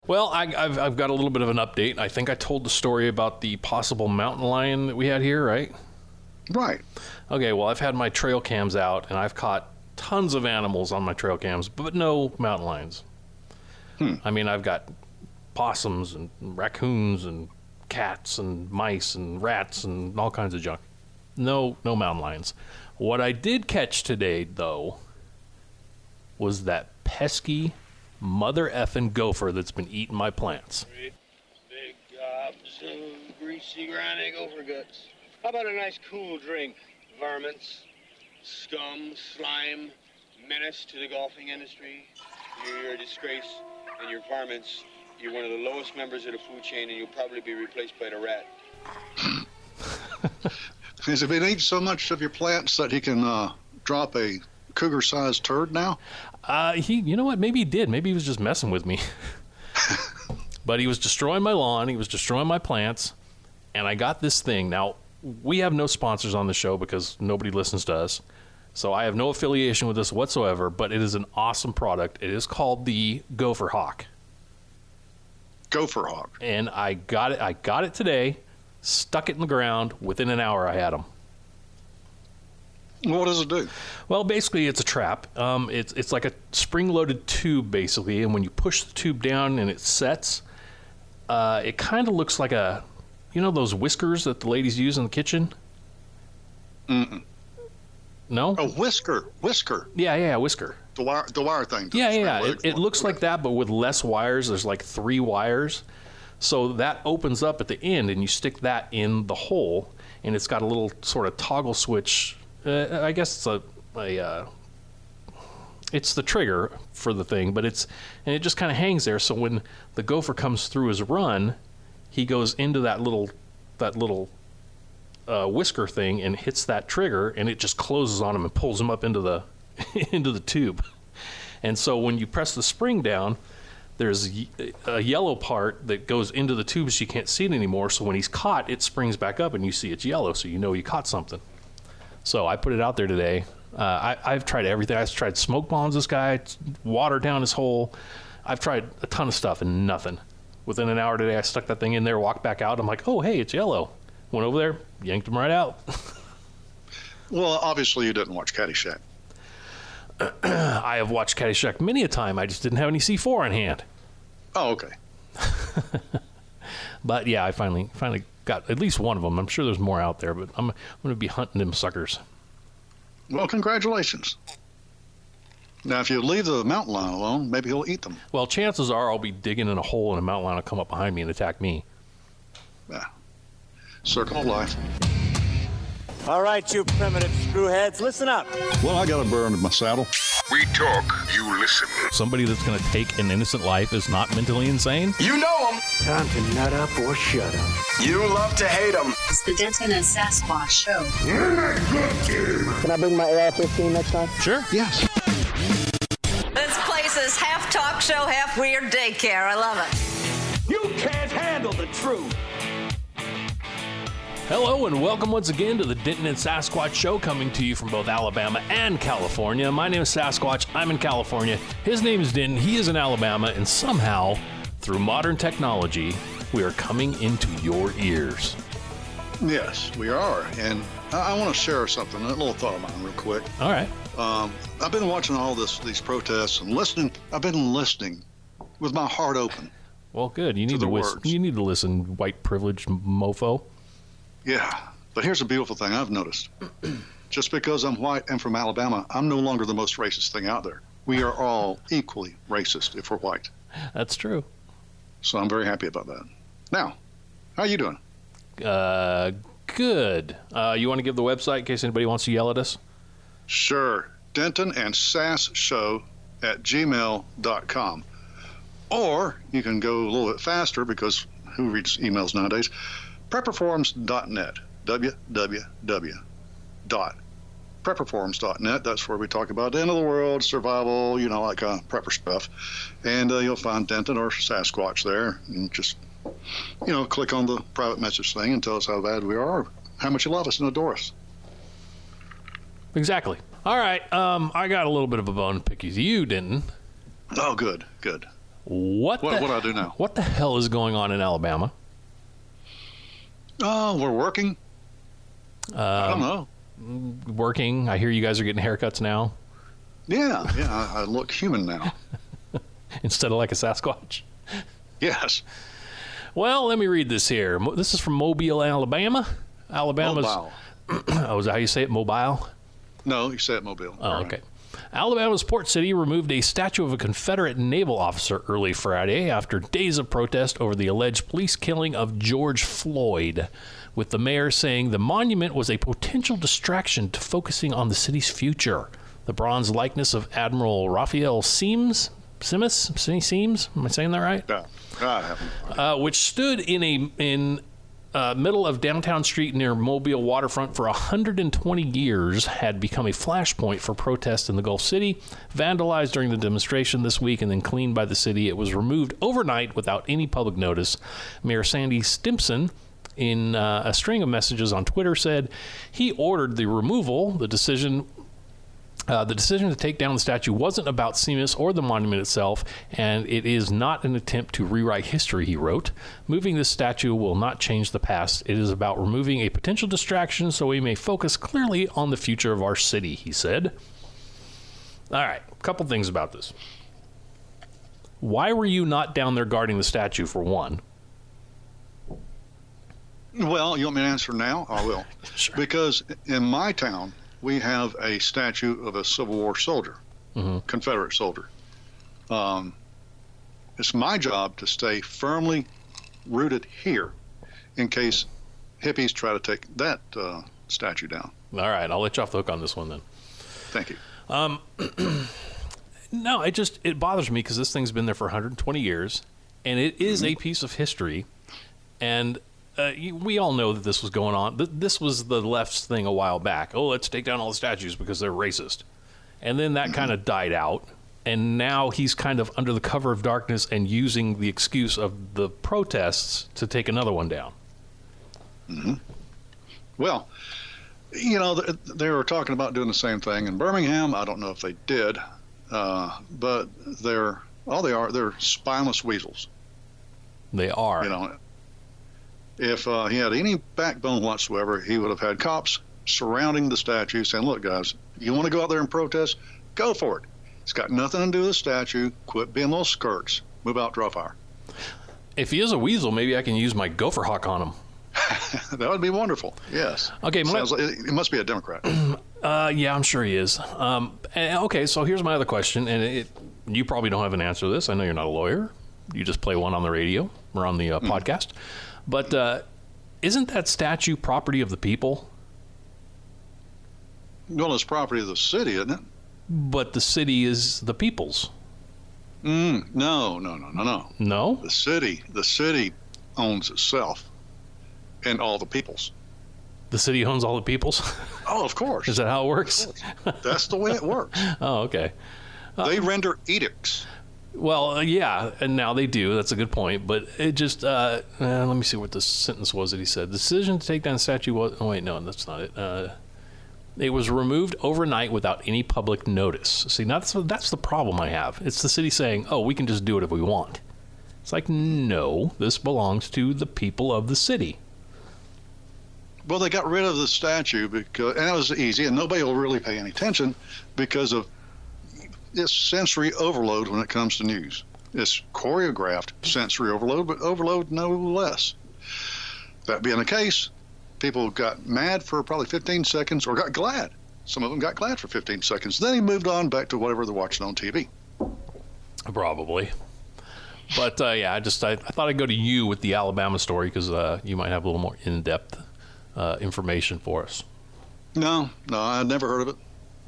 Well, I've got a little bit of an update. I think I told the story about the possible mountain lion that we had here, right? Right. Okay, well, I've had my trail cams out, and I've caught tons of animals on my trail cams, but no mountain lions. I mean, I've got possums and raccoons and cats and mice and rats and all kinds of junk. No mountain lions. What I did catch today, though, was that pesky mother effing gopher that's been eating my plants. Big gobs of greasy, grimy gopher guts. How about a nice cool drink? Varmints, scum, slime, menace to the golfing industry. You're a disgrace, and your varmints, you're one of the lowest members of the food chain, and you'll probably be replaced by the rat. Has he been eating so much of your plants that he can drop a cougar-sized turd now? You know what? Maybe he did. Maybe he was just messing with me. But he was destroying my lawn. He was destroying my plants. And I got this thing. Now, we have no sponsors on the show because nobody listens to us. So I have no affiliation with this whatsoever, but it is an awesome product. It is called the Gopher Hawk. Gopher Hawk. And I got it today, stuck it in the ground. Within an hour, I had them. What does it do? Well, basically, it's a trap. It's like a spring-loaded tube, basically, and when you push the tube down and it sets, it kind of looks like those whiskers that the ladies use in the kitchen? Mm-mm. No? A whisker. Yeah, whisker. The wire thing. Yeah. It looks like that, but with less wires. There's like 3 wires. So that opens up at the end, and you stick that in the hole, and it's got a little sort of toggle switch. I guess it's the trigger for the thing, but it just kind of hangs there. So when the gopher comes through his run, he goes into that little whisker thing and hits that trigger, and it just closes on him and pulls him up into the into the tube. And so when you press the spring down, there's a yellow part that goes into the tube, so you can't see it anymore. So when he's caught, it springs back up, and you see it's yellow, so you know you caught something. So I put it out there today. I've tried everything. I've tried smoke bombs this guy, water down his hole. I've tried a ton of stuff and nothing. Within an hour today, I stuck that thing in there, walked back out. I'm like, oh, hey, it's yellow. Went over there, yanked him right out. Well, obviously you didn't watch Caddyshack. I have watched Caddyshack many a time. I just didn't have any C4 on hand. Oh, okay. But yeah, I finally got at least one of them. I'm sure there's more out there, but I'm going to be hunting them suckers. Well, congratulations. Now, if you leave the mountain lion alone, maybe he'll eat them. Well, chances are I'll be digging in a hole and a mountain lion will come up behind me and attack me. Yeah. Circle of life. All right, you primitive screwheads, listen up. Well, I got a burr under my saddle. We talk, you listen. Somebody that's going to take an innocent life is not mentally insane? You know them. Time to nut up or shut up. You love to hate them. It's the Denton and Sasquatch Show. Can I bring my AR-15 next time? Sure. Yes. This place is half talk show, half weird daycare. I love it. You can't handle the truth. Hello and welcome once again to the Denton and Sasquatch Show, coming to you from both Alabama and California. My name is Sasquatch. I'm in California. His name is Denton. He is in Alabama. And somehow, through modern technology, we are coming into your ears. Yes, we are. And I want to share something, a little thought of mine real quick. All right. I've been watching all these protests and listening. I've been listening with my heart open. Well, good. You need to listen. You need to listen, white privileged mofo. Yeah, but here's a beautiful thing I've noticed. Just because I'm white and from Alabama, I'm no longer the most racist thing out there. We are all equally racist if we're white. That's true. So I'm very happy about that. Now, how are you doing? Good. You want to give the website in case anybody wants to yell at us? Sure. Denton and Sass Show at gmail.com. Or you can go a little bit faster because who reads emails nowadays? Prepperforums.net, www.prepperforums.net. That's where we talk about the end of the world, survival, like prepper stuff. And you'll find Denton or Sasquatch there. And just, click on the private message thing and tell us how bad we are, or how much you love us and adore us. Exactly. All right. I got a little bit of a bone to pick with you, Denton. Oh, good. What do I do now? What the hell is going on in Alabama? Oh, we're working. I don't know. Working. I hear you guys are getting haircuts now. Yeah, I look human now. Instead of like a Sasquatch. Yes. Well, let me read this here. This is from Mobile, Alabama. Alabama's. Mobile. Oh, is that how you say it? Mobile? No, you said Mobile. Oh, okay. Alabama's Port City removed a statue of a Confederate naval officer early Friday after days of protest over the alleged police killing of George Floyd, with the mayor saying the monument was a potential distraction to focusing on the city's future. The bronze likeness of Admiral Raphael Sims, am I saying that right? Yeah, I haven't. Which stood in middle of downtown street near Mobile waterfront for 120 years, had become a flashpoint for protests in the Gulf City. Vandalized during the demonstration this week and then cleaned by the city, it was removed overnight without any public notice. Mayor Sandy Stimpson, in a string of messages on Twitter, said he ordered the removal. The decision to take down the statue wasn't about Seamus or the monument itself, and it is not an attempt to rewrite history, he wrote. Moving this statue will not change the past. It is about removing a potential distraction so we may focus clearly on the future of our city, he said. All right, a couple things about this. Why were you not down there guarding the statue, for one? Well, you want me to answer now? I will. Sure. Because in my town, we have a statue of a Civil War soldier, Confederate soldier. It's my job to stay firmly rooted here in case hippies try to take that statue down. All right, I'll let you off the hook on this one then. Thank you. No, it bothers me because this thing's been there for 120 years, and it is a piece of history, and we all know that this was going on. This was the left's thing a while back. Oh, let's take down all the statues because they're racist. And then that kind of died out. And now he's kind of under the cover of darkness and using the excuse of the protests to take another one down. Mm-hmm. Well, you know, they were talking about doing the same thing in Birmingham. I don't know if they did, but they're spineless weasels. They are. You know, if he had any backbone whatsoever, he would have had cops surrounding the statue saying, look, guys, you want to go out there and protest? Go for it. It's got nothing to do with the statue. Quit being little skirts. Move out, draw fire. If he is a weasel, maybe I can use my gopher hawk on him. That would be wonderful. Yes. Okay. Sounds like it must be a Democrat. Yeah, I'm sure he is. Okay, so here's my other question, and you probably don't have an answer to this. I know you're not a lawyer. You just play one on the radio or on the podcast. But isn't that statue property of the people? Well, it's property of the city, isn't it? But the city is the people's. No. No? The city owns itself and all the peoples. The city owns all the peoples? Oh, of course. Is that how it works? That's the way it works. Oh, okay. They render edicts. Well, yeah, and now they do. That's a good point. But it just, let me see what the sentence was that he said. The decision to take down the statue was, oh, wait, no, that's not it. It was removed overnight without any public notice. See, that's the problem I have. It's the city saying, oh, we can just do it if we want. It's like, no, this belongs to the people of the city. Well, they got rid of the statue because, and it was easy, and nobody will really pay any attention because of this sensory overload when it comes to news. It's choreographed sensory overload, but overload no less. That being the case, people got mad for probably 15 seconds or got glad. Some of them got glad for 15 seconds. Then he moved on back to whatever they're watching on TV. Probably. But, yeah, I thought I'd go to you with the Alabama story because you might have a little more in-depth information for us. No, I'd never heard of it.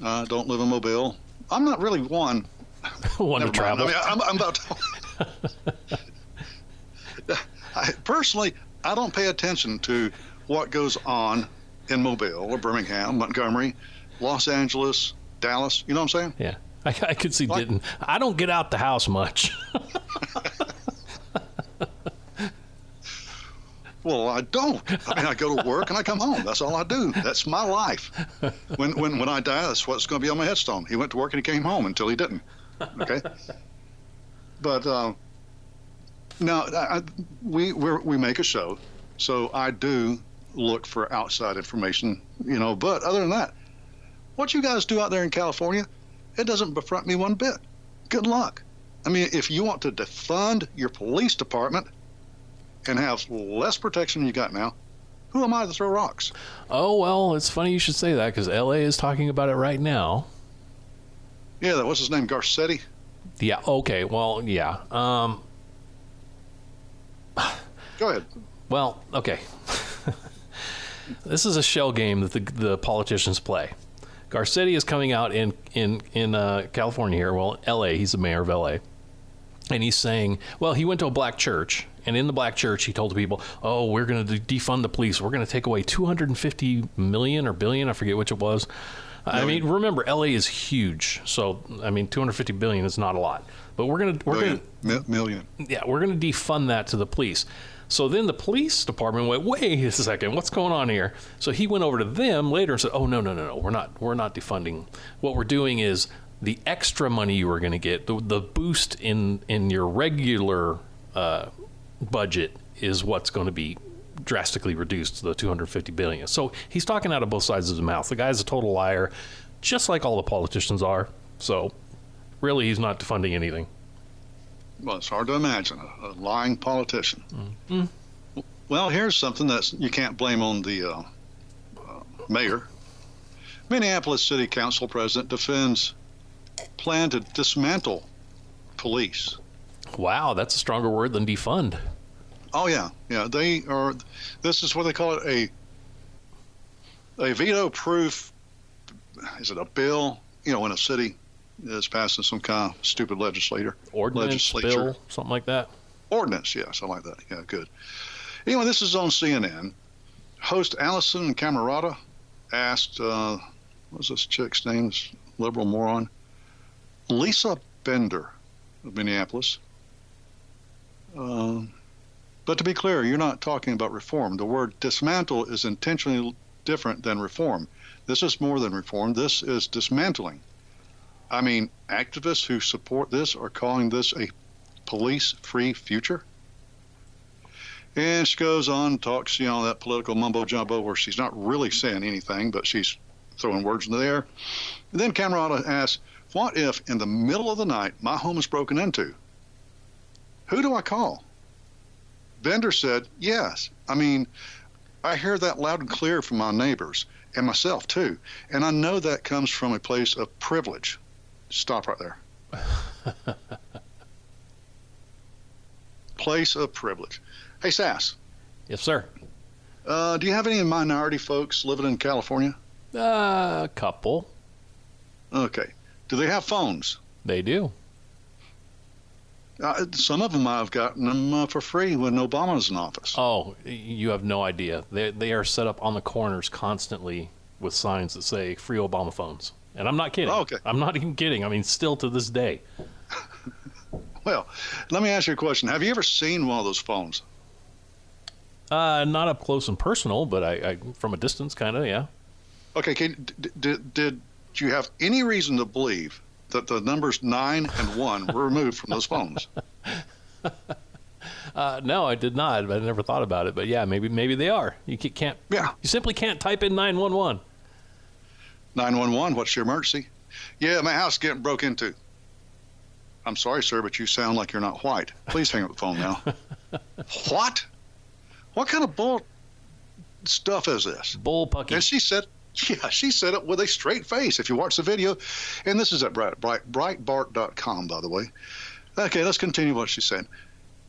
I don't live in Mobile. I'm not really one to travel. I mean, I'm about to... Personally, I don't pay attention to what goes on in Mobile or Birmingham, Montgomery, Los Angeles, Dallas. You know what I'm saying? Yeah. I could see didn't. I don't get out the house much. Well, I don't. I mean, I go to work and I come home. That's all I do. That's my life. When I die, that's what's going to be on my headstone. He went to work and he came home until he didn't. Okay? But Now, we make a show, so I do look for outside information, but other than that, what you guys do out there in California, it doesn't befriend me one bit. Good luck. I mean, if you want to defund your police department and have less protection than you got now, who am I to throw rocks? Oh, well, it's funny you should say that because L.A. is talking about it right now. Yeah, what's his name, Garcetti? Yeah, okay, well, yeah. Go ahead. Well, okay. This is a shell game that the politicians play. Garcetti is coming out in California here. Well, L.A., he's the mayor of L.A. And he's saying, well, he went to a black church. And in the black church, he told the people, oh, we're going to defund the police. We're going to take away $250 million or billion. I forget which it was. I mean, remember, L.A. is huge. So, I mean, $250 billion is not a lot. But we're going to million. Yeah, we're going to defund that to the police. So then the police department went, wait a second, what's going on here? So he went over to them later and said, oh, no, we're not defunding. What we're doing is the extra money you were going to get, the boost in your regular budget is what's going to be drastically reduced to the $250 billion. So he's talking out of both sides of his mouth. The guy's a total liar, just like all the politicians are. So really, he's not defunding anything. Well, it's hard to imagine a lying politician. Mm-hmm. Well, here's something that you can't blame on the mayor. Minneapolis City Council president defends plan to dismantle police. Wow, that's a stronger word than defund. Oh, yeah. They are. This is what they call it, a veto-proof. Is it a bill? In a city is passing some kind of stupid legislature, bill, something like that. Ordinance, yeah, something like that. Yeah, good. Anyway, this is on CNN. Host Allison Camerata asked, what's this chick's name? This liberal moron, Lisa Bender of Minneapolis. But to be clear, you're not talking about reform. The word dismantle is intentionally different than reform. This is more than reform. This is dismantling. I mean, activists who support this are calling this a police-free future. And she goes on, talks, that political mumbo-jumbo where she's not really saying anything, but she's throwing words in the air. And then Camerata asks, what if in the middle of the night my home is broken into? Who do I call? Bender said, yes. I mean, I hear that loud and clear from my neighbors and myself, too. And I know that comes from a place of privilege. Stop right there. Place of privilege. Hey, Sass. Yes, sir. Do you have any minority folks living in California? A couple. Okay. Do they have phones? They do. Some of them I've gotten them for free when Obama was in office. Oh, you have no idea. They are set up on the corners constantly with signs that say free Obama phones. And I'm not kidding. Oh, okay. I'm not even kidding. I mean, still to this day. Well, let me ask you a question. Have you ever seen one of those phones? Not up close and personal, but I from a distance, kind of, yeah. Okay, did you have any reason to believe that the numbers 9 and 1 were removed from those phones? No, I did not. I never thought about it, but yeah, maybe they are. You can't. Yeah. You simply can't type in 911. 911. What's your emergency? Yeah, my house is getting broke into. I'm sorry, sir, but you sound like you're not white. Please hang up the phone now. What? What kind of bull stuff is this? Bullpucky. And she said it with a straight face. If you watch the video, and this is at Breitbart.com, by the way. Okay, let's continue what she said.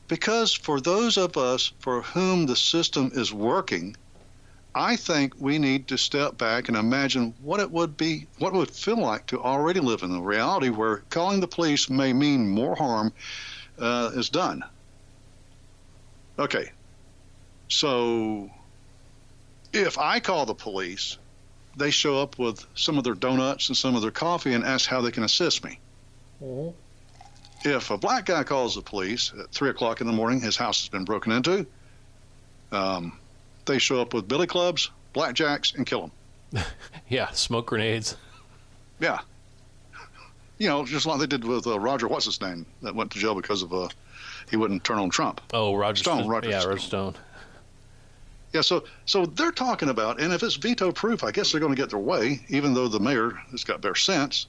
Because for those of us for whom the system is working, I think we need to step back and imagine what it would feel like to already live in a reality where calling the police may mean more harm is done. Okay, so if I call the police, they show up with some of their donuts and some of their coffee and ask how they can assist me. Mm-hmm. If a black guy calls the police at 3 o'clock in the morning, his house has been broken into, they show up with billy clubs, blackjacks, and kill them. Yeah, smoke grenades. Yeah. Just like they did with Roger, what's his name, that went to jail because of he wouldn't turn on Trump. Oh, Roger Stone. Roger Yeah, Stone. Roger Stone. Yeah, so they're talking about, and if it's veto proof, I guess they're going to get their way, even though the mayor has got better sense,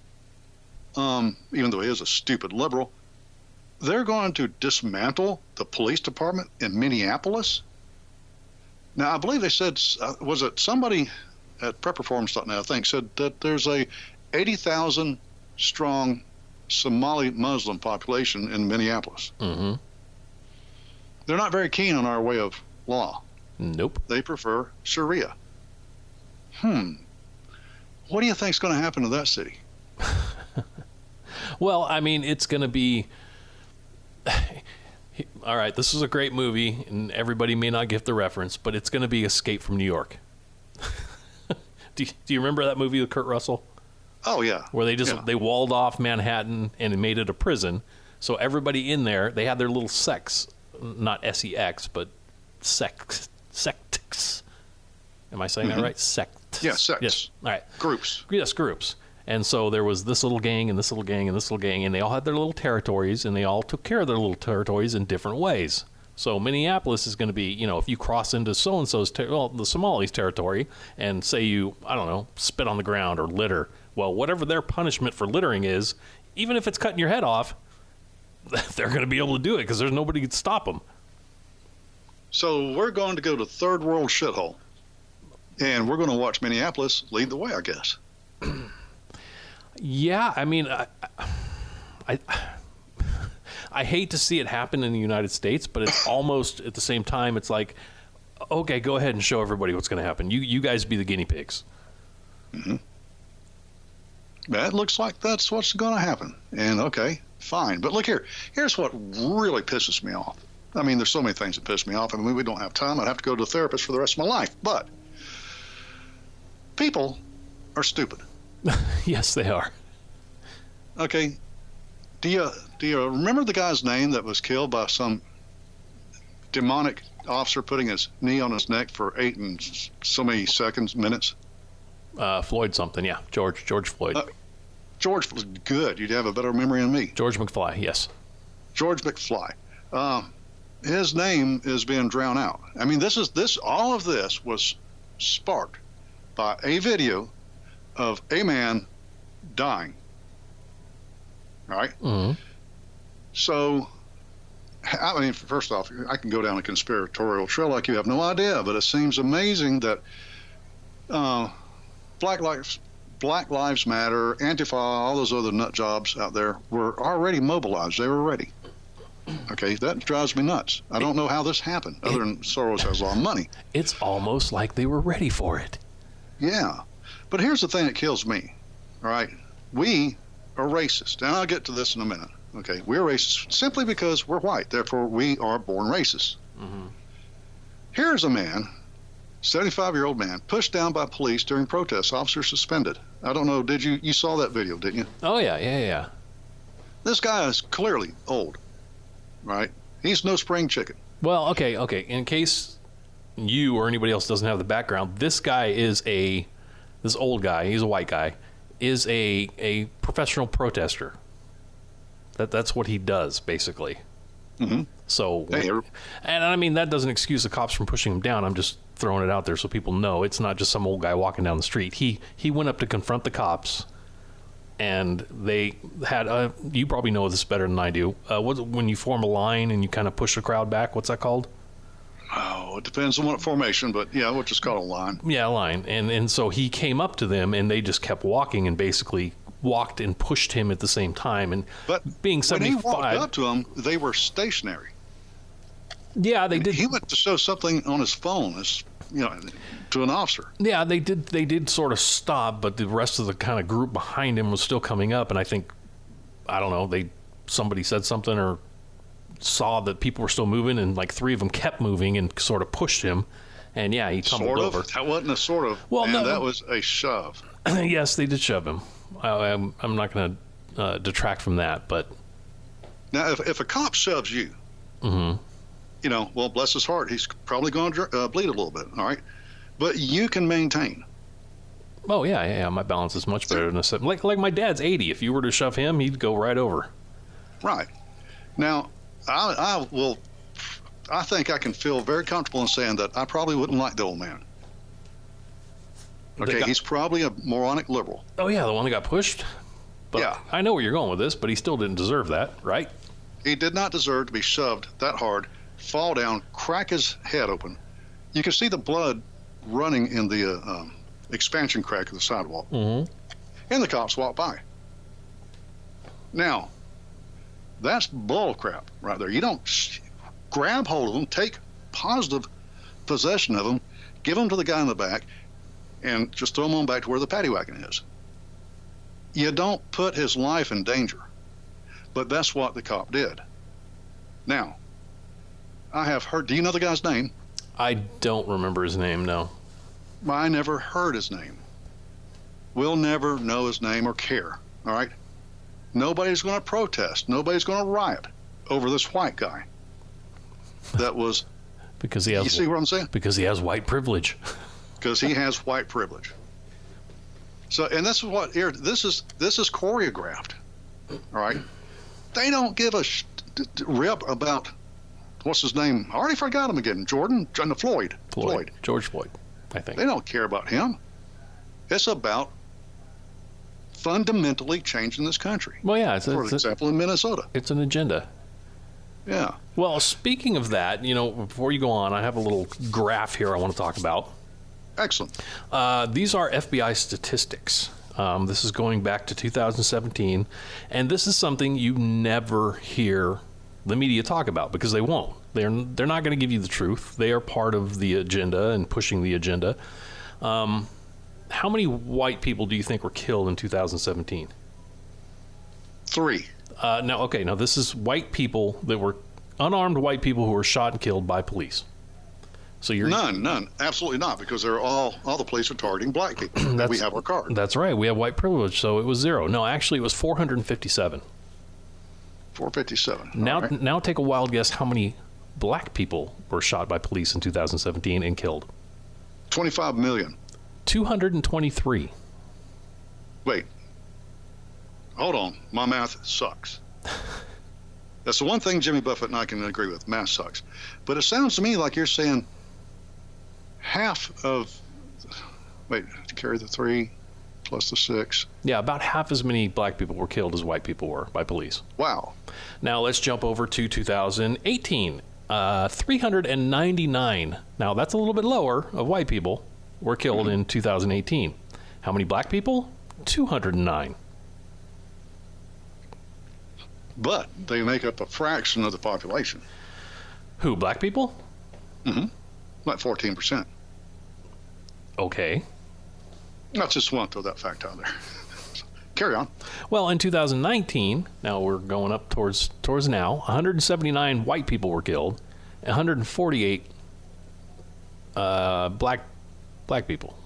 even though he is a stupid liberal. They're going to dismantle the police department in Minneapolis. Now, I believe they said, was it somebody at prepperforums.net, I think, said that there's a 80,000 strong Somali Muslim population in Minneapolis. Mm-hmm. They're not very keen on our way of law. Nope. They prefer Sharia. What do you think's going to happen to that city? Well, I mean, it's going to be... All right, this is a great movie, and everybody may not get the reference, but it's going to be Escape from New York. Do you remember that movie with Kurt Russell? Oh, yeah. Where they walled off Manhattan and made it a prison. So everybody in there, they had their little sects, not S-E-X, but sects. Am I saying that right? Sects. Yeah, sects. Yes. All right. Groups. Yes, groups. And so there was this little gang and this little gang and this little gang, and they all had their little territories, and they all took care of their little territories in different ways. So Minneapolis is going to be, if you cross into so-and-so's, the Somalis' territory, and say you, I don't know, spit on the ground or litter, well, whatever their punishment for littering is, even if it's cutting your head off, they're going to be able to do it because there's nobody to stop them. So we're going to go to third world shithole, and we're going to watch Minneapolis lead the way, I guess. Yeah, I mean, I hate to see it happen in the United States, but it's almost at the same time, it's like, okay, go ahead and show everybody what's going to happen. You guys be the guinea pigs. Mm-hmm. That looks like that's what's going to happen. And okay, fine. But look here. Here's what really pisses me off. I mean, there's so many things that piss me off. I mean, we don't have time. I'd have to go to a therapist for the rest of my life. But people are stupid. Yes, they are. Okay. Do you remember the guy's name that was killed by some demonic officer putting his knee on his neck for 8 and so many minutes? Floyd something, yeah. George Floyd. George was good. You'd have a better memory than me. George McFly, yes. George McFly. His name is being drowned out. I mean, all of this was sparked by a video of a man dying. Right? Mm-hmm. So, I mean, first off, I can go down a conspiratorial trail like you have no idea, but it seems amazing that Black Lives Matter, Antifa, all those other nut jobs out there were already mobilized. They were ready. Okay, that drives me nuts. I don't know how this happened, other than Soros has a lot of money. It's almost like they were ready for it. Yeah. But here's the thing that kills me. All right? We are racist. And I'll get to this in a minute. Okay? We're racist simply because we're white. Therefore, we are born racist. Mm-hmm. Here's a man, 75-year-old man, pushed down by police during protests. Officer suspended. I don't know. You saw that video, didn't you? Oh, yeah. This guy is clearly old. Right? He's no spring chicken. Well, okay. In case you or anybody else doesn't have the background, this guy is this old guy, he's a white guy, is a professional protester. That's what he does, basically. Mm-hmm. So, and I mean, that doesn't excuse the cops from pushing him down. I'm just throwing it out there so people know it's not just some old guy walking down the street. He went up to confront the cops, and they had you probably know this better than I do. When you form a line and you kind of push the crowd back, what's that called? Oh, it depends on what formation, but yeah, we'll just call it a line. Yeah, a line. And so he came up to them, and they just kept walking and basically walked and pushed him at the same time. And but being 75, when he walked up to them, they were stationary. Yeah, they did. He went to show something on his phone, to an officer. Yeah, they did sort of stop, but the rest of the kind of group behind him was still coming up. And I think, I don't know, somebody said something or saw that people were still moving, and like 3 of them kept moving and sort of pushed him. And yeah, he tumbled over. That wasn't a sort of. Well, no, that was a shove. Yes, they did shove him. I'm not going to detract from that, but now if a cop shoves you, mm-hmm. Well, bless his heart, he's probably going to bleed a little bit. All right, but you can maintain. Oh yeah. My balance is much better than like my dad's 80. If you were to shove him, he'd go right over. Right. Now, I think I can feel very comfortable in saying that I probably wouldn't like the old man. Okay, he's probably a moronic liberal. Oh, yeah, the one that got pushed? But yeah. I know where you're going with this, but he still didn't deserve that, right? He did not deserve to be shoved that hard, fall down, crack his head open. You can see the blood running in the expansion crack of the sidewalk. Mm-hmm. And the cops walk by. Now, that's bull crap right there. You don't grab hold of them, take positive possession of them, give them to the guy in the back, and just throw them on back to where the paddy wagon is. You don't put his life in danger. But that's what the cop did. Now, I have heard, do you know the guy's name? I don't remember his name, no. I never heard his name. We'll never know his name or care, all right? Nobody's going to protest. Nobody's going to riot over this white guy. That was... Because he has... You see what I'm saying? Because he has white privilege. Because he has white privilege. So, and this is what... This is choreographed, all right? They don't give a rip about... What's his name? I already forgot him again. Floyd. George Floyd, I think. They don't care about him. It's about fundamentally changing this country. Well, yeah. For example, in Minnesota. It's an agenda. Yeah. Well, speaking of that, before you go on, I have a little graph here I want to talk about. Excellent. These are FBI statistics. This is going back to 2017, and this is something you never hear the media talk about because they won't. They're not going to give you the truth. They are part of the agenda and pushing the agenda. How many white people do you think were killed in 2017? 3. Now this is white people that were unarmed white people who were shot and killed by police. So you're none, absolutely not, because they're all the police are targeting black people. We have our card. That's right. We have white privilege, so it was 0. No, actually, it was 457. 457. Now take a wild guess how many black people were shot by police in 2017 and killed. 25 million. 223. Wait. Hold on. My math sucks. That's the one thing Jimmy Buffett and I can agree with. Math sucks. But it sounds to me like you're saying half of... Wait, carry the 3 plus the 6. Yeah, about half as many black people were killed as white people were by police. Wow. Now let's jump over to 2018. 399. Now that's a little bit lower of white people were killed in 2018. How many black people? 209. But they make up a fraction of the population. Who, black people? Mm-hmm. Like 14%. Okay. I just want to throw that fact out there. Carry on. Well, in 2019, now we're going up towards now, 179 white people were killed, 148 black people.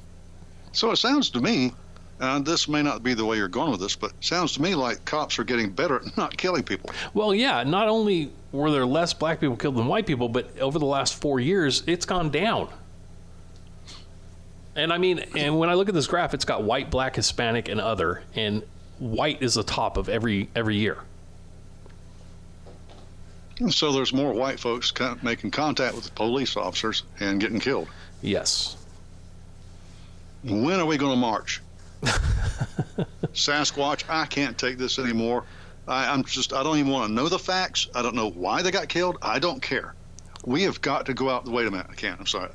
So it sounds to me, and this may not be the way you're going with this, but it sounds to me like cops are getting better at not killing people. Well, yeah, not only were there less black people killed than white people, but over the last 4 years, it's gone down. And I mean, and when I look at this graph, it's got white, black, Hispanic, and other, and white is the top of every year. So there's more white folks making contact with the police officers and getting killed. Yes. When are we going to march? Sasquatch, I can't take this anymore. I don't even want to know the facts. I don't know why they got killed. I don't care. We have got to go out. Wait a minute. I can't. I'm sorry.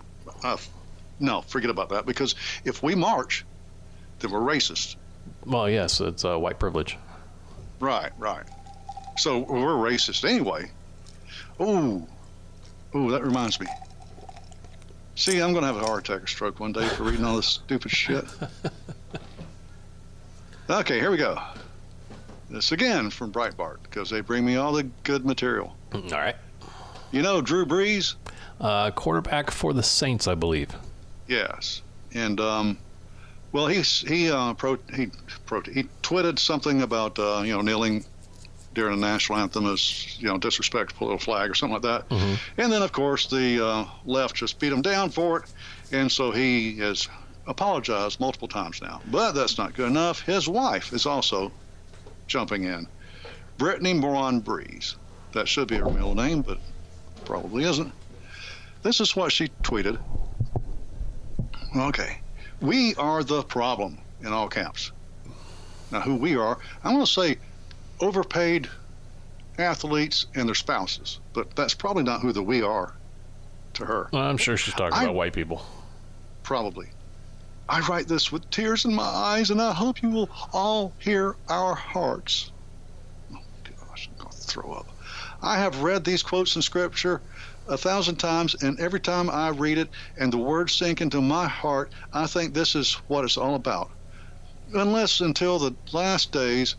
No, forget about that. Because if we march, then we're racist. Well, yes, it's white privilege. Right. So we're racist anyway. Ooh, that reminds me. See, I'm going to have a heart attack or stroke one day for reading all this stupid shit. Okay, here we go. This again from Breitbart, because they bring me all the good material. All right. You know Drew Brees? Quarterback for the Saints, I believe. Yes. And, well, he tweeted something about, kneeling during the national anthem as, disrespect to the political flag or something like that. Mm-hmm. And then, of course, the left just beat him down for it. And so he has apologized multiple times now. But that's not good enough. His wife is also jumping in. Brittany Moran Brees, That should be her middle name, but probably isn't. This is what she tweeted. Okay. We are the problem, in all caps. Now, who we are, I'm going to say overpaid athletes and their spouses, but that's probably not who the we are to her. Well, I'm sure she's talking about white people. Probably. I write this with tears in my eyes, and I hope you will all hear our hearts. Oh, gosh, I'm going to throw up. I have read these quotes in Scripture 1,000 times, and every time I read it and the words sink into my heart, I think this is what it's all about. Unless until the last days,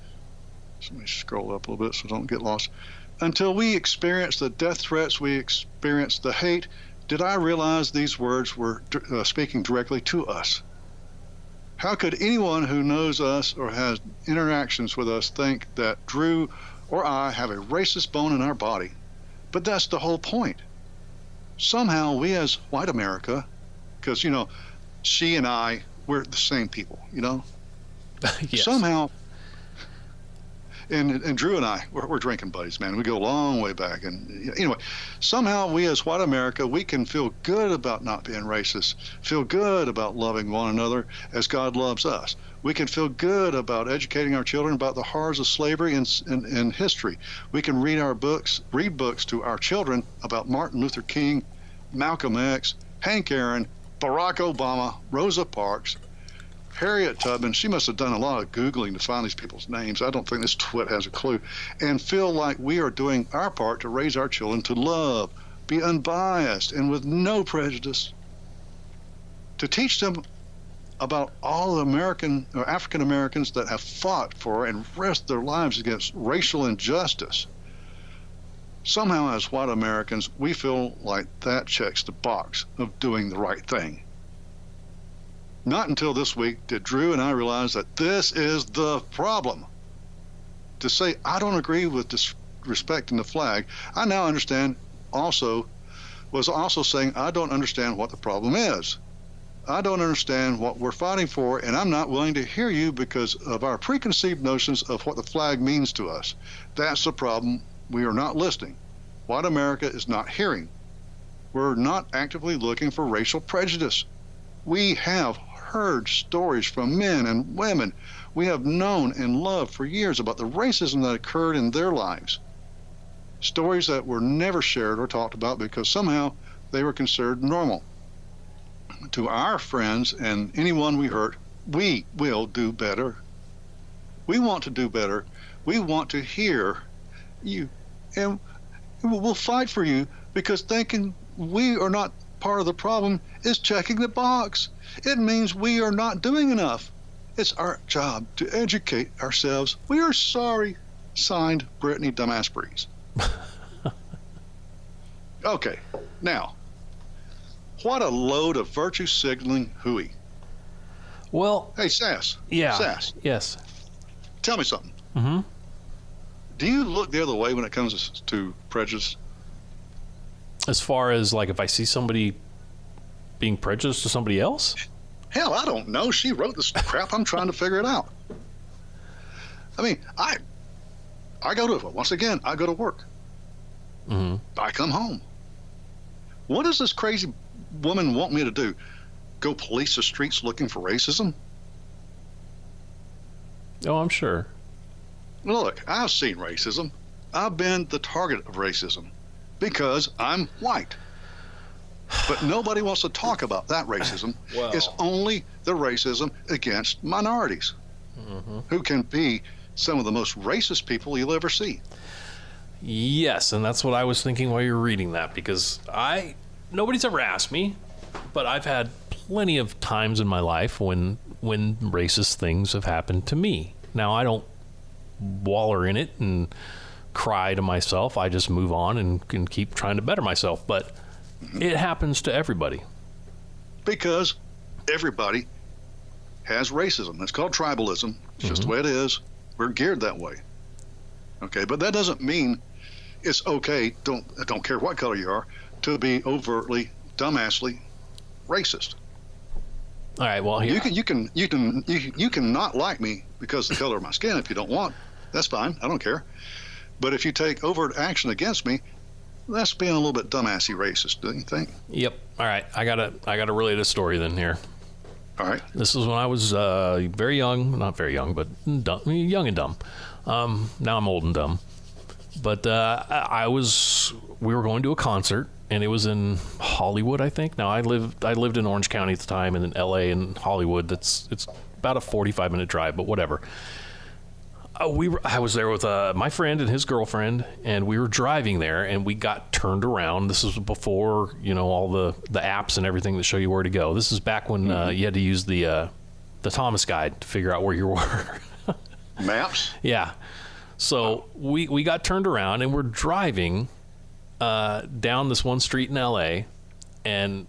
let me scroll up a little bit so I don't get lost, until we experience the death threats, we experience the hate, did I realize these words were speaking directly to us? How could anyone who knows us or has interactions with us think that Drew or I have a racist bone in our body? But that's the whole point. Somehow we as white America, because, you know, she and I, we're the same people, you know? Yes. Somehow, and Drew and I, we're drinking buddies, man. We go a long way back. And anyway, somehow we as white America, we can feel good about not being racist, feel good about loving one another as God loves us. We can feel good about educating our children about the horrors of slavery and history. We can read books to our children about Martin Luther King, Malcolm X, Hank Aaron, Barack Obama, Rosa Parks, Harriet Tubman. She must have done a lot of Googling to find these people's names. I don't think this twit has a clue. And feel like we are doing our part to raise our children to love, be unbiased, and with no prejudice. To teach them about all the American or African Americans that have fought for and risked their lives against racial injustice. Somehow, as white Americans, we feel like that checks the box of doing the right thing. Not until this week did Drew and I realize that this is the problem. To say I don't agree with disrespecting the flag, I now understand was also saying I don't understand what the problem is. I don't understand what we're fighting for, and I'm not willing to hear you because of our preconceived notions of what the flag means to us. That's the problem. We are not listening. White America is not hearing. We're not actively looking for racial prejudice. We have heard stories from men and women we have known and loved for years about the racism that occurred in their lives. Stories that were never shared or talked about because somehow they were considered normal. To our friends and anyone we hurt, we will do better. We want to do better. We want to hear you, and we'll fight for you because thinking we are not part of the problem is checking the box. It means we are not doing enough. It's our job to educate ourselves. We are sorry. Signed, Brittany Dumbass Brees. Okay, now, what a load of virtue signaling hooey. Well, Hey, Sass. yeah. Sass, Yes. tell me something. Mm-hmm. Do you look the other way when it comes to prejudice? As far as, like, if I see somebody being prejudiced to somebody else? Hell, I don't know. She wrote this crap. I'm trying to figure it out. I mean, I go to, once again, I go to work. Mm-hmm. I come home. What does this crazy woman want me to do? Go police the streets looking for racism? Oh, I'm sure. Look, I've seen racism. I've been the target of racism because I'm white. But nobody wants to talk about that racism. Well. It's only the racism against minorities, who can be some of the most racist people you'll ever see. Yes, and that's what I was thinking while you were reading that, because nobody's ever asked me, but I've had plenty of times in my life when racist things have happened to me. Now, I don't waller in it and cry to myself. I just move on and keep trying to better myself, but it happens to everybody. Because everybody has racism. It's called tribalism. It's just the way it is. We're geared that way. Okay, but that doesn't mean it's okay, don't care what color you are, to be overtly, dumbassly racist. All right, well, here. You can not like me because of the color of my skin if you don't want. That's fine. I don't care. But if you take overt action against me, that's being a little bit dumbassy racist, don't you think? Yep. All right. I gotta relay this story then here. All right. This is when I was very young, not very young, but dumb, young and dumb. Now I'm old and dumb. But we were going to a concert, and it was in Hollywood, I think. Now I lived in Orange County at the time, and in L.A. and Hollywood. It's about a 45-minute drive, but whatever. I was there with my friend and his girlfriend, and we were driving there, and we got turned around. This was before, all the apps and everything that show you where to go. This is back when you had to use the Thomas guide to figure out where you were. Maps? Yeah. So we got turned around, and we're driving down this one street in L.A., and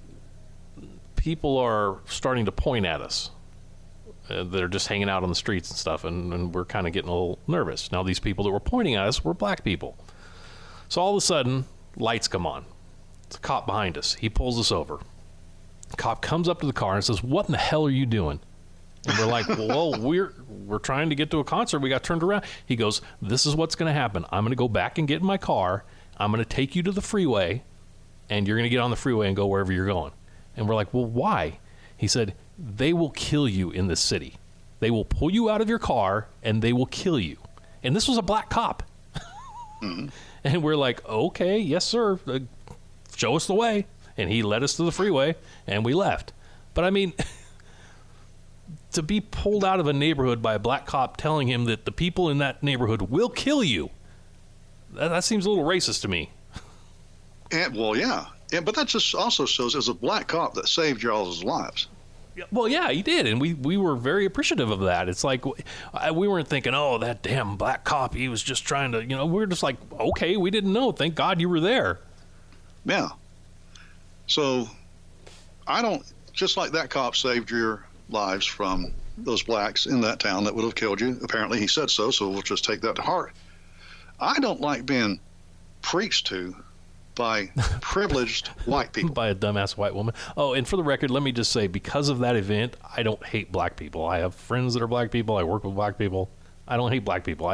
people are starting to point at us. They're just hanging out on the streets and stuff, and we're kind of getting a little nervous. Now, these people that were pointing at us were black people. So all of a sudden, lights come on. It's a cop behind us. He pulls us over. The cop comes up to the car and says, "What in the hell are you doing?" And we're like, "Well, we're trying to get to a concert. We got turned around." He goes, "This is what's going to happen. I'm going to go back and get in my car. I'm going to take you to the freeway, and you're going to get on the freeway and go wherever you're going." And we're like, "Well, why?" He said, "They will kill you in this city. They will pull you out of your car, and they will kill you." And this was a black cop. Mm-hmm. And we're like, "Okay, yes, sir. Show us the way." And he led us to the freeway, and we left. But, I mean, to be pulled out of a neighborhood by a black cop telling him that the people in that neighborhood will kill you, that seems a little racist to me. Well, yeah. But that just also shows there's a black cop that saved y'all's lives. Well, yeah, he did, and we were very appreciative of that. It's like we weren't thinking, "Oh, that damn black cop, he was just trying to," we were just like, "Okay, we didn't know. Thank God you were there." Yeah. So just like that cop saved your lives from those blacks in that town that would have killed you. Apparently he said so we'll just take that to heart. I don't like being preached to by privileged white people. By a dumbass white woman. Oh, and for the record, let me just say, because of that event, I don't hate black people. I have friends that are black people. I work with black people. I don't hate black people.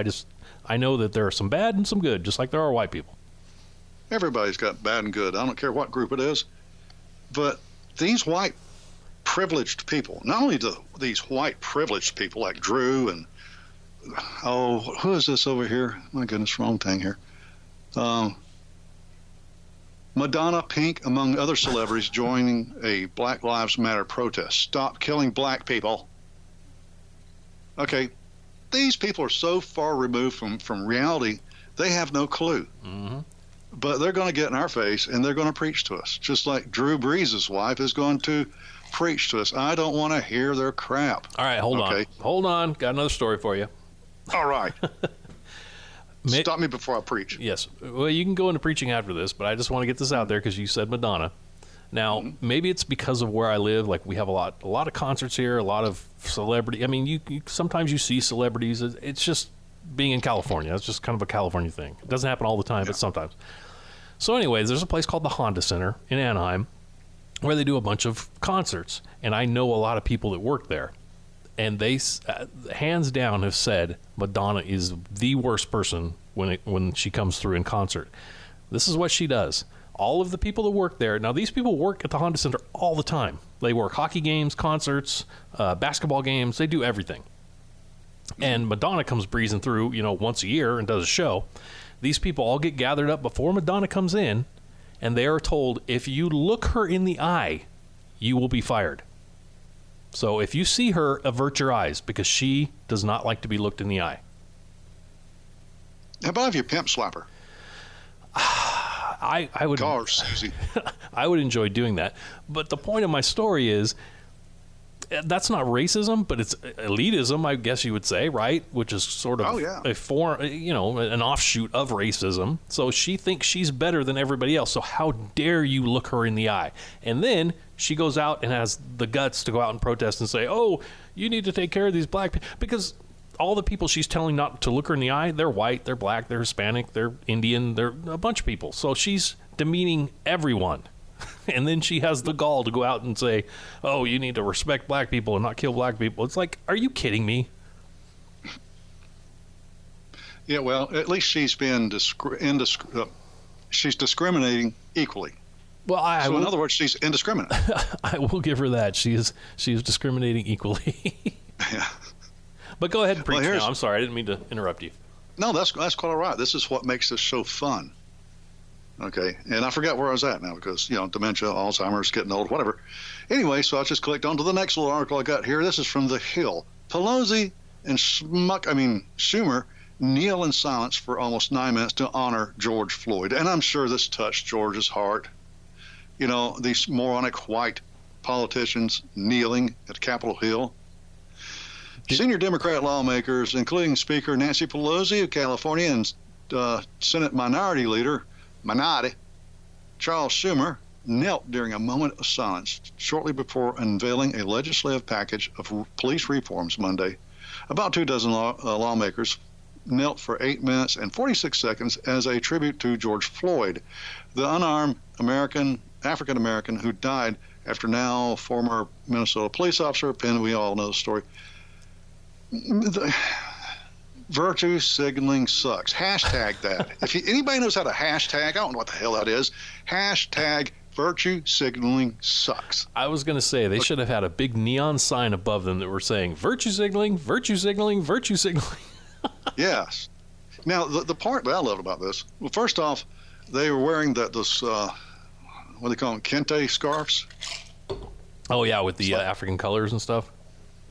I know that there are some bad and some good, just like there are white people. Everybody's got bad and good. I don't care what group it is. But these white privileged people, not only do these white privileged people like Drew and, who is this over here? My goodness, wrong thing here. Madonna, Pink, among other celebrities joining a Black Lives Matter protest. Stop killing black people. Okay, these people are so far removed from reality, they have no clue. Mm-hmm. But they're going to get in our face, and they're going to preach to us, just like Drew Brees' wife is going to preach to us. I don't want to hear their crap. All right, hold on. Got another story for you. All right. Stop me before I preach. Yes. Well, you can go into preaching after this, but I just want to get this out there because you said Madonna. Now, maybe it's because of where I live. Like, we have a lot of concerts here, a lot of celebrity. I mean, you sometimes you see celebrities. It's just being in California. It's just kind of a California thing. It doesn't happen all the time, but sometimes. So anyways, there's a place called the Honda Center in Anaheim where they do a bunch of concerts. And I know a lot of people that work there. And they, hands down, have said Madonna is the worst person when she comes through in concert. This is what she does. All of the people that work there, now these people work at the Honda Center all the time. They work hockey games, concerts, basketball games. They do everything. And Madonna comes breezing through, once a year and does a show. These people all get gathered up before Madonna comes in, and they are told, if you look her in the eye, you will be fired. So if you see her, avert your eyes, because she does not like to be looked in the eye. How about if you pimp slap her? I would. Gosh, Susie. I would enjoy doing that. But the point of my story is, that's not racism, but it's elitism, I guess you would say, right? Which is sort of a form, an offshoot of racism. So she thinks she's better than everybody else. So how dare you look her in the eye? And then she goes out and has the guts to go out and protest and say, "Oh, you need to take care of these black people," because all the people she's telling not to look her in the eye, they're white, they're black, they're Hispanic, they're Indian, they're a bunch of people. So she's demeaning everyone. And then she has the gall to go out and say, "Oh, you need to respect black people and not kill black people." It's like, are you kidding me? Yeah, well, at least she's been she's discriminating equally. Well, So in other words, she's indiscriminate. I will give her that. She is discriminating equally. Yeah. But go ahead and preach Well, now. I'm sorry, I didn't mean to interrupt you. No, that's quite all right. This is what makes this show fun. Okay, and I forgot where I was at now because, dementia, Alzheimer's, getting old, whatever. Anyway, so I just clicked on to the next little article I got here. This is from The Hill. Pelosi and Schumer kneel in silence for almost 9 minutes to honor George Floyd. And I'm sure this touched George's heart. These moronic white politicians kneeling at Capitol Hill. Senior Democrat lawmakers, including Speaker Nancy Pelosi of California and Senate Minority Leader Charles Schumer, knelt during a moment of silence shortly before unveiling a legislative package of police reforms Monday. About 24 lawmakers knelt for 8 minutes and 46 seconds as a tribute to George Floyd, the unarmed African American who died after now former Minnesota police officer, we all know the story. Virtue signaling sucks. Hashtag that. If anybody knows how to hashtag, I don't know what the hell that is. Hashtag virtue signaling sucks. I was going to say they should have had a big neon sign above them that were saying virtue signaling, virtue signaling, virtue signaling. Yes. Now, the part that I loved about this, well, first off, they were wearing what do they call them, kente scarves? Oh, yeah, with the African colors and stuff.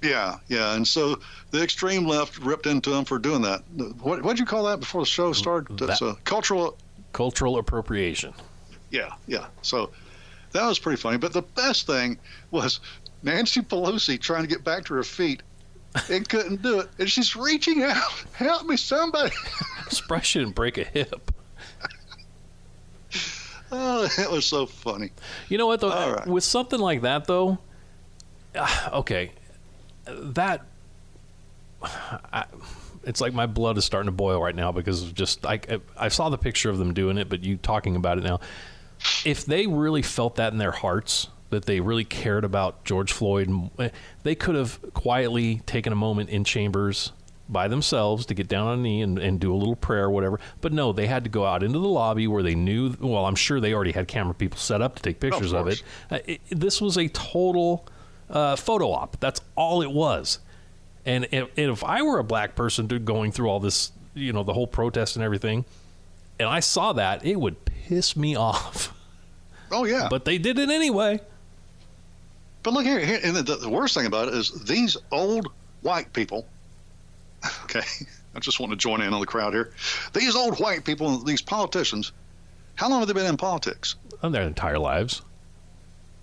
Yeah. And so the extreme left ripped into them for doing that. What'd you call that before the show started? That's Cultural appropriation. Yeah. So that was pretty funny. But the best thing was Nancy Pelosi trying to get back to her feet and couldn't do it. And she's reaching out. Help me, somebody. Surprised she didn't break a hip. Oh, it was so funny. You know what, though? All right. With something like that, though, okay, it's like my blood is starting to boil right now because of just I saw the picture of them doing it, but you talking about it now. If they really felt that in their hearts, that they really cared about George Floyd, they could have quietly taken a moment in chambers by themselves to get down on a knee and do a little prayer or whatever. But no, they had to go out into the lobby where they knew, well, I'm sure they already had camera people set up to take pictures of it. This was a total photo op. That's all it was. And if I were a black person going through all this, the whole protest and everything, and I saw that, it would piss me off. Oh, yeah. But they did it anyway. But look here, and the worst thing about it is these old white people, okay, I just want to join in on the crowd here. These old white people, these politicians, how long have they been in politics? Their entire lives.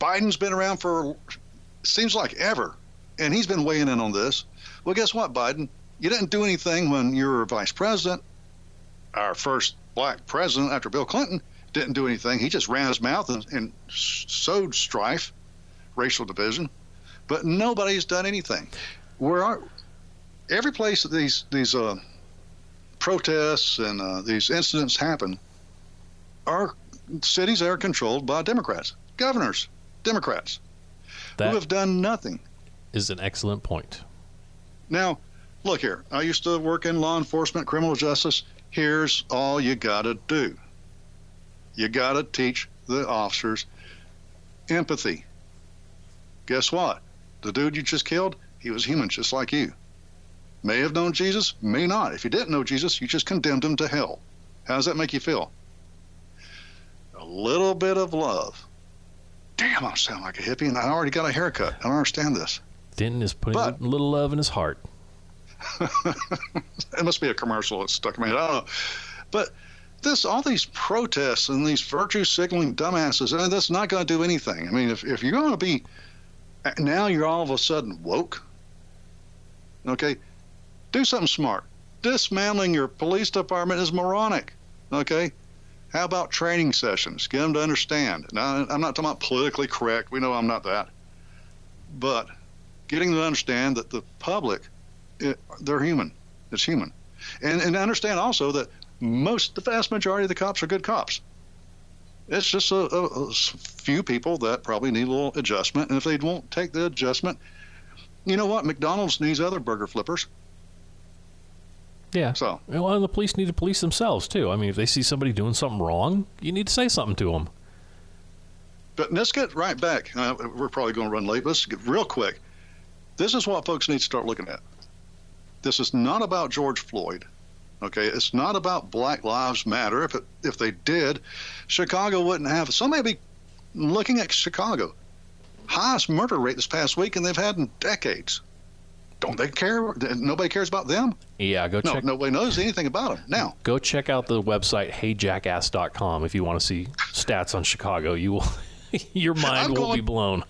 Biden's been around for, seems like ever, and he's been weighing in on this. Well, guess what, Biden? You didn't do anything when you were vice president. Our first black president after Bill Clinton didn't do anything. He just ran his mouth and sowed strife, racial division, but nobody's done anything. Every place that these protests and these incidents happen are cities that are controlled by Democrats, governors, Democrats, who have done nothing. Is an excellent point. Now, look here. I used to work in law enforcement, criminal justice. Here's all you got to do. You got to teach the officers empathy. Guess what? The dude you just killed, he was human just like you. May have known Jesus, may not. If you didn't know Jesus, you just condemned him to hell. How does that make you feel? A little bit of love. Damn, I sound like a hippie, and I already got a haircut. I don't understand this. Denton is putting a little love in his heart. It must be a commercial that's stuck in my head. I don't know. But all these protests and these virtue signaling dumbasses, and that's not going to do anything. I mean, if you're going to be, now you're all of a sudden woke, okay, do something smart. Dismantling your police department is moronic, okay? How about training sessions? Get them to understand. Now, I'm not talking about politically correct. We know I'm not that. But getting them to understand that the public, they're human. It's human. And understand also that the vast majority of the cops are good cops. It's just a few people that probably need a little adjustment. And if they won't take the adjustment, you know what? McDonald's needs other burger flippers. Yeah. So, well, and the police need to police themselves, too. I mean, if they see somebody doing something wrong, you need to say something to them. but let's get right back. We're probably going to run late. Let's get real quick. This is what folks need to start looking at. This is not about George Floyd. Okay, it's not about Black Lives Matter. If they did, Chicago wouldn't have. Somebody be looking at Chicago. Highest murder rate this past week, and they've had in decades. Don't they care? Nobody cares about them? Yeah, check. Nobody knows anything about them now. Go check out the website heyjackass.com if you want to see stats on Chicago. You will, your mind will be blown.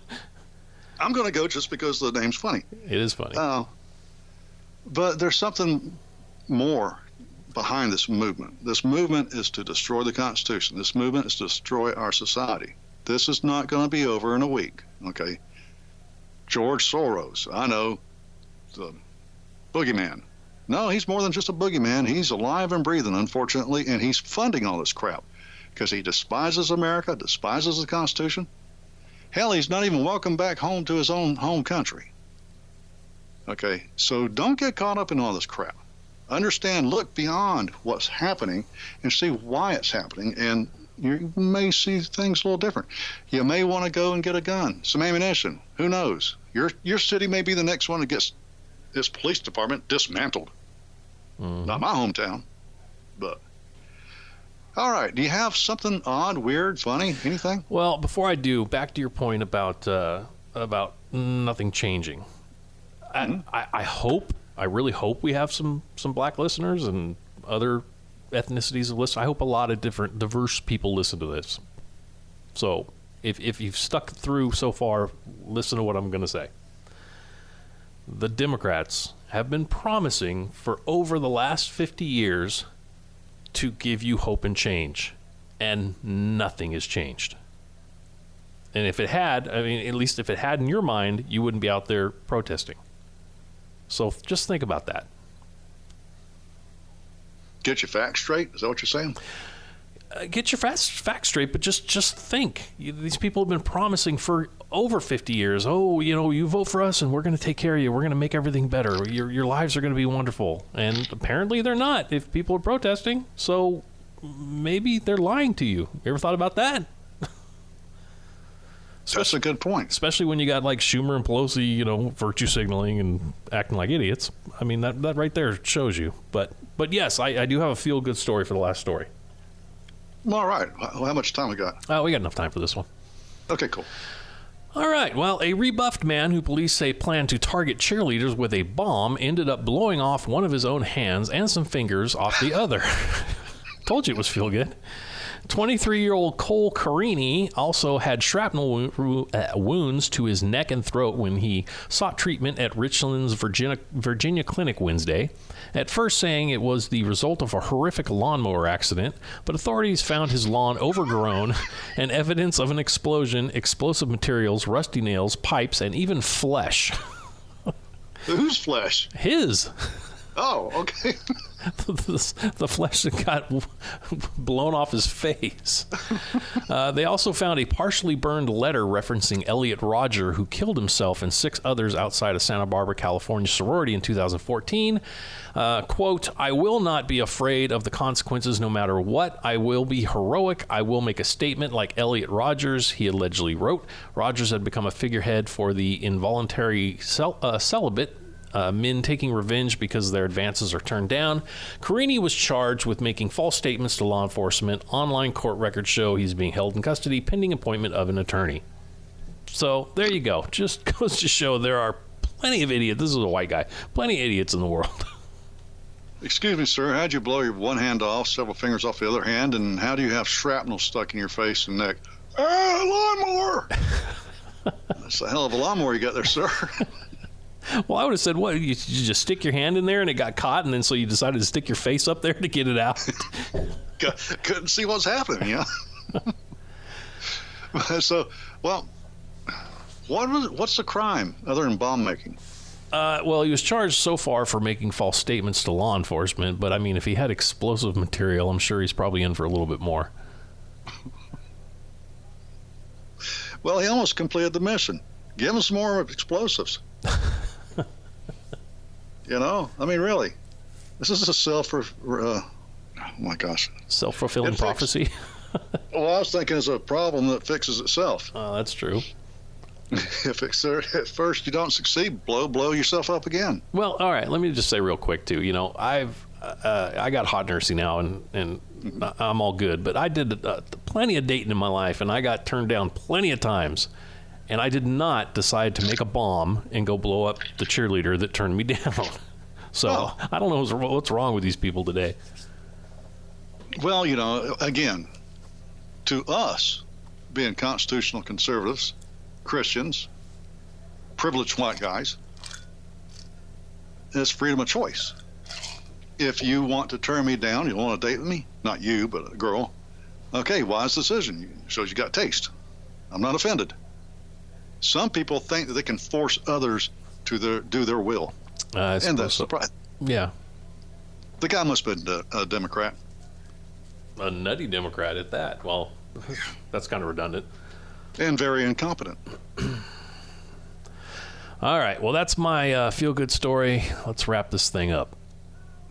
I'm going to go just because the name's funny. It is funny. But there's something more behind this movement. This movement is to destroy the Constitution. This movement is to destroy our society. This is not going to be over in a week, okay? George Soros, I know, the boogeyman. No, he's more than just a boogeyman. He's alive and breathing, unfortunately, and he's funding all this crap because he despises America, despises the Constitution. Hell, he's not even welcome back home to his own home country. Okay, so don't get caught up in all this crap. Understand, look beyond what's happening and see why it's happening, and you may see things a little different. You may want to go and get a gun, some ammunition. Who knows? Your city may be the next one that gets its police department dismantled. Mm-hmm. Not my hometown, but... All right, do you have something odd, weird, funny, anything? Well, before I do, back to your point about nothing changing. I really hope we have some black listeners and other ethnicities of listeners. I hope a lot of different diverse people listen to this. So if you've stuck through so far, listen to what I'm going to say. The Democrats have been promising for over the last 50 years to give you hope and change, and nothing has changed. And if it had, I mean, at least if it had in your mind, you wouldn't be out there protesting. So just think about that. Get your facts straight? Is that what you're saying? Get your facts straight, but just think. These people have been promising for over 50 years. Oh, you vote for us and we're going to take care of you. We're going to make everything better. Your lives are going to be wonderful. And apparently they're not if people are protesting. So maybe they're lying to you. You ever thought about that? That's a good point. Especially when you got like Schumer and Pelosi, virtue signaling and acting like idiots. I mean, that right there shows you. But yes, I do have a feel-good story for the last story. All right. How much time we got? We got enough time for this one. Okay, cool. All right. Well, a rebuffed man who police say planned to target cheerleaders with a bomb ended up blowing off one of his own hands and some fingers off the other. Told you it was feel-good. 23-year-old Cole Carini also had shrapnel wounds to his neck and throat when he sought treatment at Richland's Virginia clinic Wednesday, at first saying it was the result of a horrific lawnmower accident, but authorities found his lawn overgrown and evidence of an explosion, explosive materials, rusty nails, pipes, and even flesh. Whose flesh? His. Oh, okay. The flesh that got blown off his face. They also found a partially burned letter referencing Elliot Rodger, who killed himself and 6 others outside a Santa Barbara, California sorority in 2014. Quote, "I will not be afraid of the consequences no matter what. I will be heroic. I will make a statement like Elliot Rodgers," he allegedly wrote. Rodgers had become a figurehead for the involuntary celibate, men taking revenge because their advances are turned down. Carini was charged with making false statements to law enforcement. Online court records show he's being held in custody pending appointment of an attorney. So there you go. Just goes to show there are plenty of idiots. This is a white guy. Plenty of idiots in the world. Excuse me, sir. How'd you blow your one hand off, several fingers off the other hand, and how do you have shrapnel stuck in your face and neck? Lawnmower! That's a hell of a lawnmower you got there, sir. Well, I would have said, what, you just stick your hand in there and it got caught, and then so you decided to stick your face up there to get it out? Couldn't see what's happening, yeah. So, well, what's the crime other than bomb making? Well, he was charged so far for making false statements to law enforcement, but I mean, if he had explosive material, I'm sure he's probably in for a little bit more. Well, he almost completed the mission. Give him some more explosives. I mean, really. This is a oh my gosh. Self-fulfilling prophecy. Well, I was thinking it's a problem that fixes itself. Oh, that's true. If at first you don't succeed, blow yourself up again. Well, all right. Let me just say real quick too. You know, I got hot nursing now, and I'm all good. But I did plenty of dating in my life, and I got turned down plenty of times. And I did not decide to make a bomb and go blow up the cheerleader that turned me down. So I don't know what's wrong with these people today. Well, you know, again, to us, being constitutional conservatives, Christians, privileged white guys, it's freedom of choice. If you want to turn me down, you want to date with me, not you, but a girl, okay, wise decision. Shows you got taste. I'm not offended. Some people think that they can force others to do their will. And that's the problem. Yeah. The guy must have been a Democrat. A nutty Democrat at that. Well, that's kind of redundant. And very incompetent. All right. Well, that's my feel-good story. Let's wrap this thing up.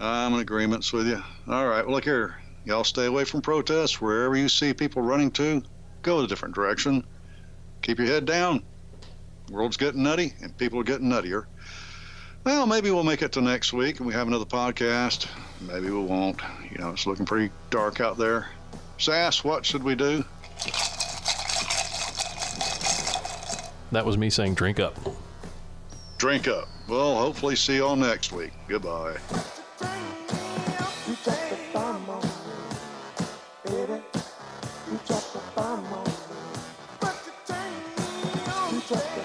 I'm in agreement with you. All right. Well, look here. Y'all stay away from protests. Wherever you see people running to, go a different direction. Keep your head down. The world's getting nutty, and people are getting nuttier. Well, maybe we'll make it to next week, and we have another podcast. Maybe we won't. You know, it's looking pretty dark out there. Sass, what should we do? That was me saying drink up. Drink up. Well, hopefully see y'all next week. Goodbye. You drop the bomb on me, baby. You drop the bomb on me. You drop the